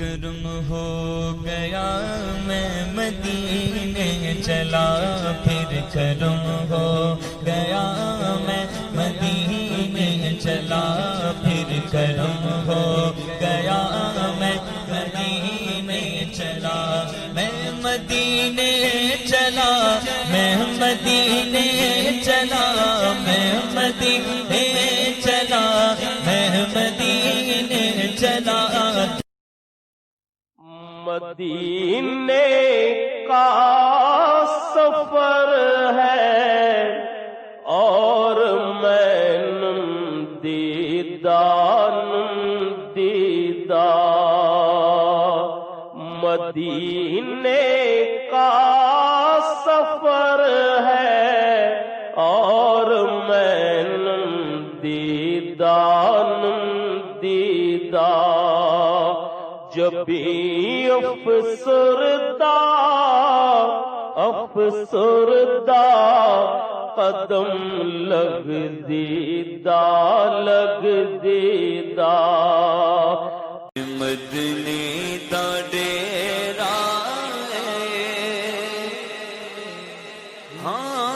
کرم ہو گیا میں مدینے چلا، پھر کرم ہو گیا میں مدینے چلا، پھر کرم ہو گیا میں مدینے چلا، میں مدینے چلا، میں مدینے چلا، میں مدینے چلا، میں مدینے چلا۔ مدینے کا سفر ہے اور میں دیدہ مدینے کا سفر ہے اور میں دیدہ جب بھی افسردہ قدم لگ دیدہ مدنی دا ڈیرا ہاں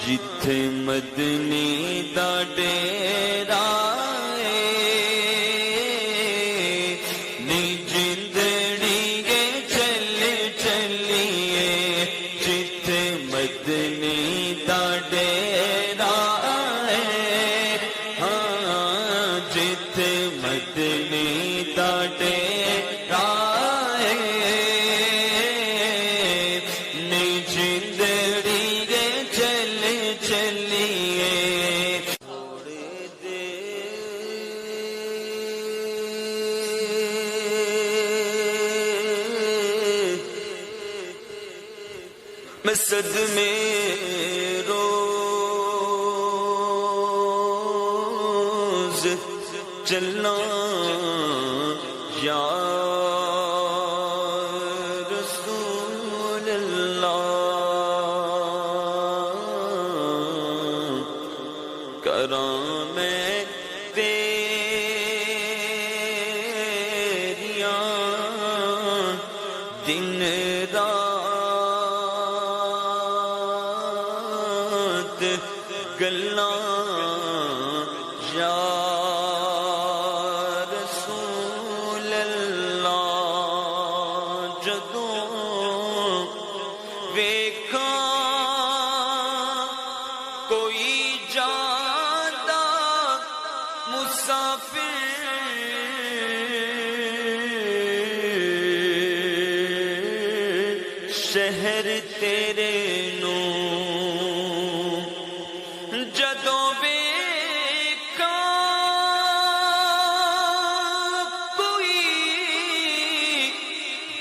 جتھے مدنی دا ڈیرا میں صدمے روز چلنا یا رسول اللہ، کراں میں تیریاں دن رات گلاں یا رسول اللہ، جدوں ویکھاں کوئی جاندا مسافر شہر تیرے نو، جدوں ویکھاں کوئی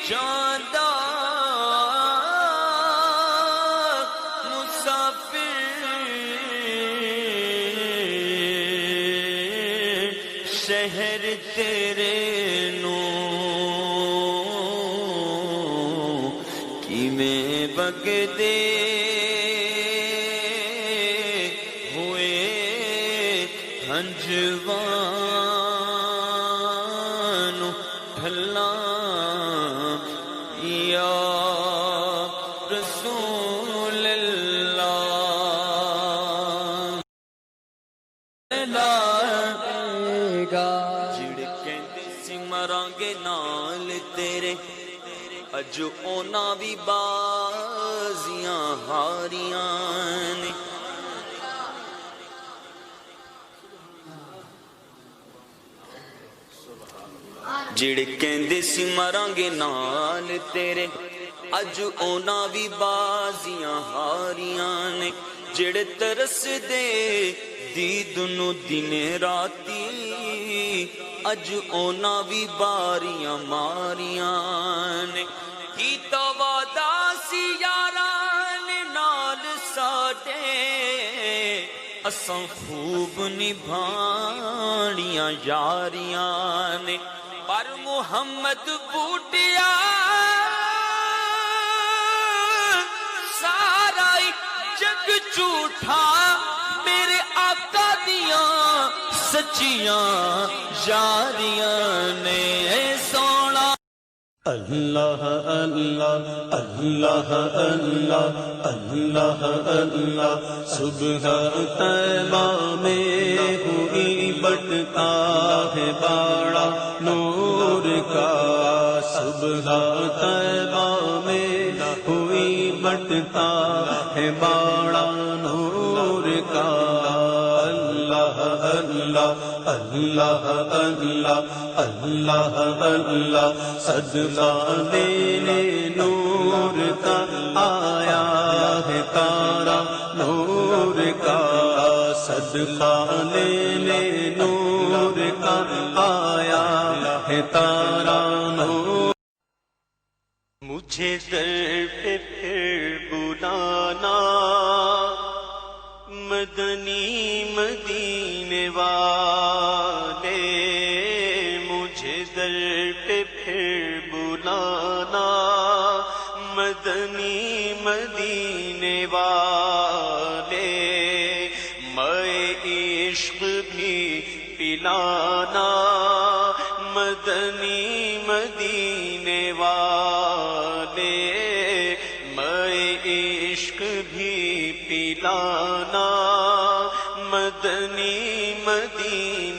جاندا مسافر شہر تیرے نو، کیویں بگدے ہوئے ہنجوان ڈھلاں یا رسول اللہ، جڑ کہندے سی مرانگے نال تیرے، اج اونا بھی بازیاں ہاریاں نے، جڑے کہندے سی مرانگے نال تیرے، اج اونا بھی بازیاں ہاریاں نے، جڑے ترس دے دید نو دن راتی، اج اونا بھی باریاں ماریاں نے، کیتا وعدہ سی یاران نال ساڈے، اساں خوب نبھانیاں یاریاں نے، پر محمد بوٹیا سارا جگ جھوٹا، میرے آقا دیاں سچیاں یاریاں نے سونا اللہ اللہ اللہ اللہ اللہ اللہ صبح طیبہ میں ہوئی بٹتا ہے باڑا نور کا صبح طیبہ میں ہوئی بٹتا ہے باڑا نور کا اللہ اللہ اللہ اللہ اللہ اللہ صدقہ دینے نور کا آیا ہے تارا نور کا صدقہ لینے نور کا آیا ہے تارا نور مجھے در پہ پھر بلانا مدنی مدینے والے مجھے در پہ پھر بلانا مدنی مدینے والے میں عشق بھی پلانا مدنی مدینے والے میں عشق بھی پلانا مدنی مدینے